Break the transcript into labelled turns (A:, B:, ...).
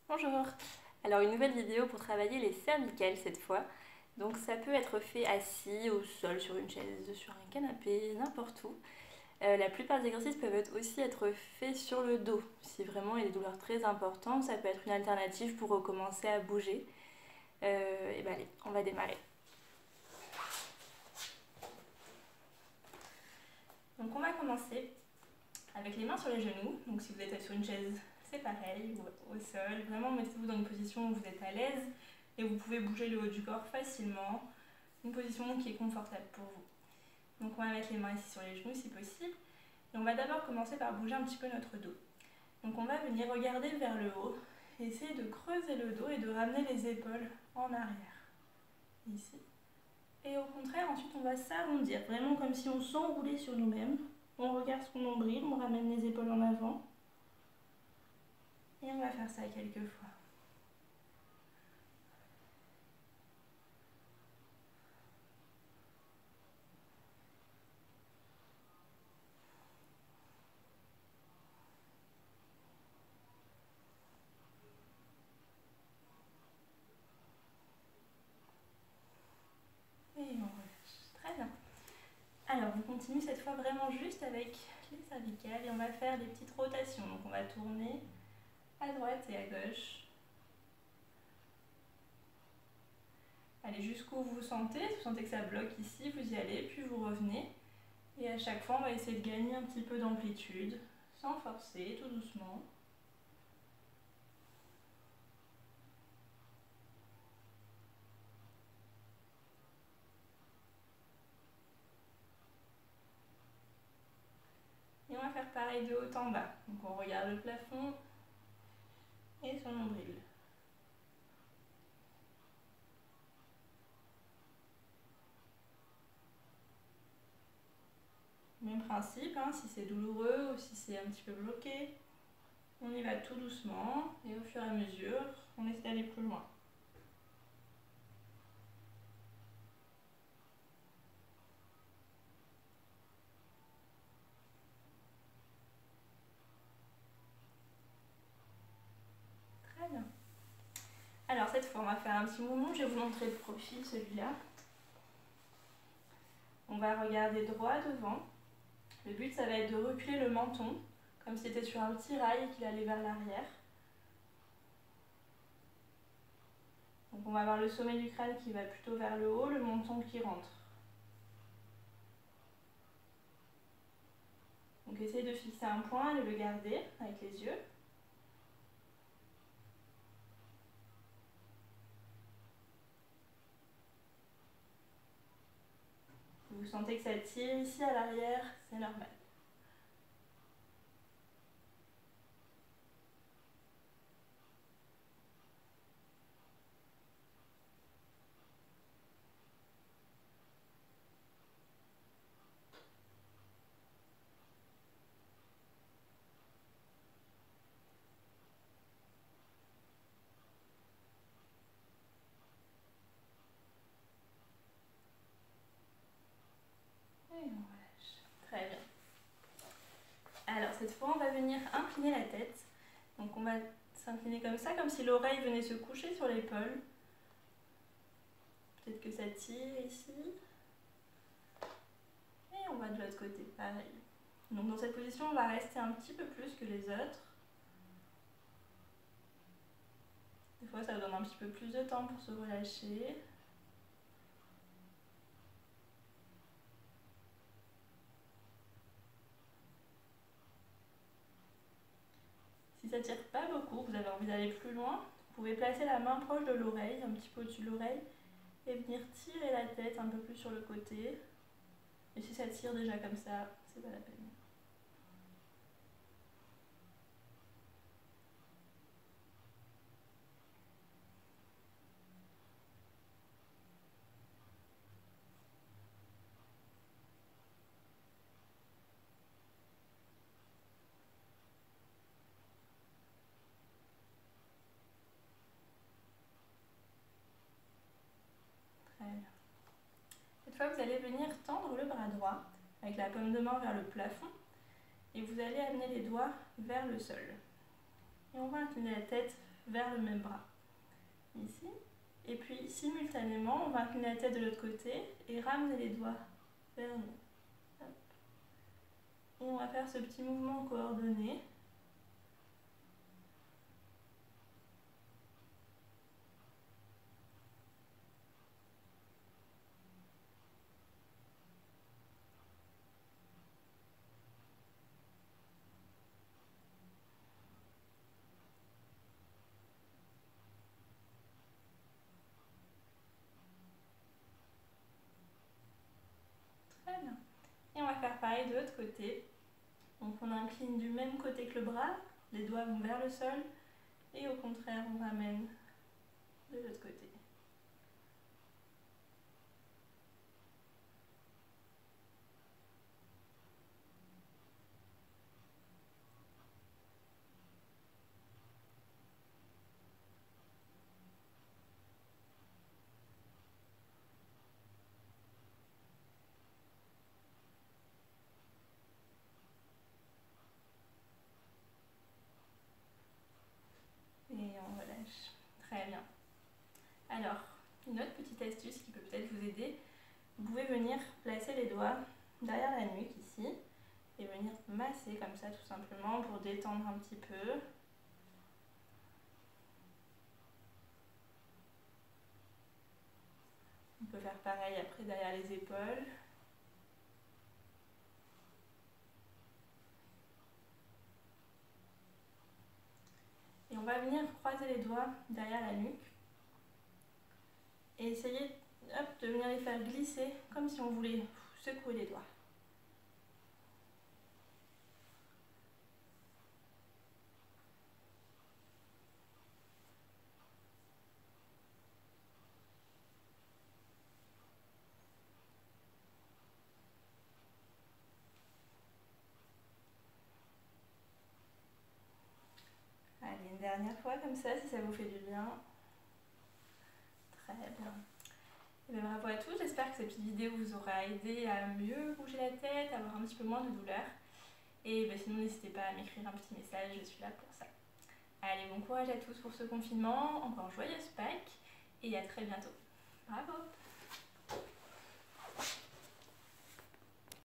A: Bonjour. Alors une nouvelle vidéo pour travailler les cervicales cette fois. Donc ça peut être fait assis, au sol, sur une chaise, sur un canapé, n'importe où. La plupart des exercices peuvent aussi être faits sur le dos. Si vraiment il y a des douleurs très importantes, ça peut être une alternative pour recommencer à bouger. Et ben allez, on va démarrer. Donc on va commencer avec les mains sur les genoux. Donc si vous êtes sur une chaise, c'est pareil, ou au sol. Vraiment mettez-vous dans une position où vous êtes à l'aise et vous pouvez bouger le haut du corps facilement. Une position qui est confortable pour vous. Donc on va mettre les mains ici sur les genoux si possible. Et on va d'abord commencer par bouger un petit peu notre dos. Donc on va venir regarder vers le haut, essayer de creuser le dos et de ramener les épaules en arrière. Ici. Et au contraire, ensuite on va s'arrondir, vraiment comme si on s'enroulait sur nous-mêmes. On regarde son nombril, on ramène les épaules en avant. Et on va faire ça quelques fois. Et on relâche. Très bien. Alors on continue cette fois vraiment juste avec les cervicales et on va faire des petites rotations. Donc on va tourner à droite et à gauche. Allez jusqu'où vous sentez. Si vous sentez que ça bloque ici, vous y allez, puis vous revenez. Et à chaque fois, on va essayer de gagner un petit peu d'amplitude, sans forcer, tout doucement. Et on va faire pareil de haut en bas. Donc on regarde le plafond et son nombril. Même principe, hein, si c'est douloureux ou si c'est un petit peu bloqué, on y va tout doucement et au fur et à mesure, on essaie d'aller plus loin. Très bien. Alors cette fois, on va faire un petit mouvement, je vais vous montrer de profil celui-là. On va regarder droit devant. Le but, ça va être de reculer le menton, comme si c'était sur un petit rail et qu'il allait vers l'arrière. Donc on va avoir le sommet du crâne qui va plutôt vers le haut, le menton qui rentre. Donc essayez de fixer un point et de le garder avec les yeux. Vous sentez que ça tire ici à l'arrière, c'est normal. Et on relâche. Très bien. Alors cette fois, on va venir incliner la tête. Donc on va s'incliner comme ça, comme si l'oreille venait se coucher sur l'épaule. Peut-être que ça tire ici. Et on va de l'autre côté, pareil. Donc dans cette position, on va rester un petit peu plus que les autres. Des fois, ça donne un petit peu plus de temps pour se relâcher. Si ça ne tire pas beaucoup, vous avez envie d'aller plus loin, vous pouvez placer la main proche de l'oreille, un petit peu au-dessus de l'oreille, et venir tirer la tête un peu plus sur le côté. Et si ça tire déjà comme ça, c'est pas la peine. Très bien. Cette fois, vous allez venir tendre le bras droit avec la paume de main vers le plafond et vous allez amener les doigts vers le sol. Et on va incliner la tête vers le même bras. Ici. Et puis simultanément, on va incliner la tête de l'autre côté et ramener les doigts vers nous. Hop. Et on va faire ce petit mouvement coordonné. Très bien. Et on va faire pareil de l'autre côté. Donc on incline du même côté que le bras, les doigts vont vers le sol et au contraire on ramène de l'autre côté. Et on relâche. Très bien. Alors, une autre petite astuce qui peut peut-être vous aider, vous pouvez venir placer les doigts derrière la nuque ici et venir masser comme ça tout simplement pour détendre un petit peu. On peut faire pareil après derrière les épaules. Et on va venir croiser les doigts derrière la nuque et essayer de venir les faire glisser comme si on voulait secouer les doigts. Allez, une dernière fois comme ça, si ça vous fait du bien. Très bien. Et bien, bravo à tous, j'espère que cette petite vidéo vous aura aidé à mieux bouger la tête, à avoir un petit peu moins de douleur. Et ben, sinon, n'hésitez pas à m'écrire un petit message, je suis là pour ça. Allez, bon courage à tous pour ce confinement, encore joyeuse Pâques et à très bientôt. Bravo!